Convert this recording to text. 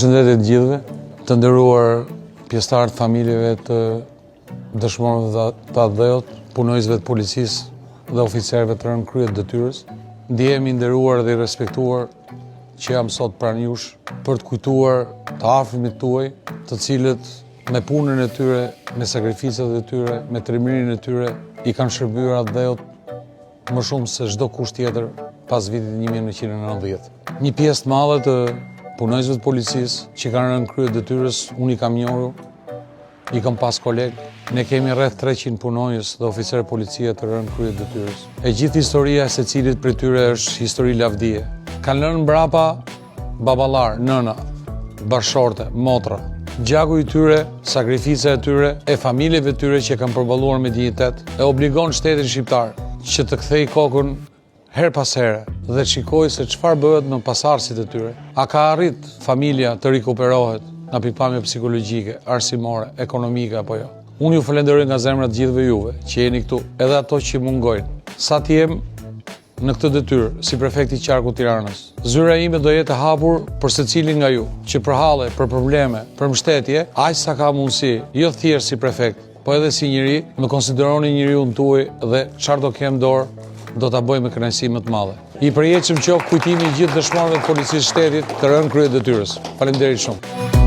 Përshëndetje të gjithëve, të nderuar pjesëtarë të familjeve të dëshmorëve të ADH-ut, punojësve të policisë dhe oficerëve të rënë krye të detyrës. Ndihemi nderuar dhe i respektuar që jam sot pranë jush për të kujtuar të afërmit tuaj, të cilët me punën e tyre, me sakrificat e tyre, me trimërinë e tyre i kanë shërbyer ADH-ut më shumë se çdo kusht tjetër pas vitit 1990. Një pjesë të madhe të punojësve të policisë që kanë rënë krye detyrës, unë i kam njohur, i kam pas kolegë. Ne kemi rreth 300 punojës dhe oficerë policie të rënë krye detyrës. E gjithë historia e secilit prej tyre është histori lavdie. Kanë lënë mbrapa baballar, nëna, bashorte, motra. Gjaku i tyre, sakrifica e tyre, e familjeve tyre që kanë përballuar me dinjitet, e obligon shtetin shqiptar që të kthej kokën her pas here dhe shikoj se çfarë bëhet në pasardhësit e tyre. A ka arrit familja të rikuperohet nga pikpamje psikologjike, arsimore, ekonomike apo jo? Unë ju falenderoj nga zemra të gjithëve juve që jeni këtu, edhe ato që mungojnë. Sa të jem në këtë detyrë si prefekti i qarkut Tiranës, zyra ime do jetë e hapur për secilin nga ju që përhallet për probleme, për mbështetje, aq sa ka mundësi, jo thjesht si prefekt, po edhe si njeri, më konsideroni njeriun tuaj dhe çfarë do kem dorë do ta bëj me kënaqësi më të madhe. I përjetshëm qoftë kujtimi i gjithë dëshmorëve të policisë shtetit të rënë krye detyrës. Faleminderit shumë.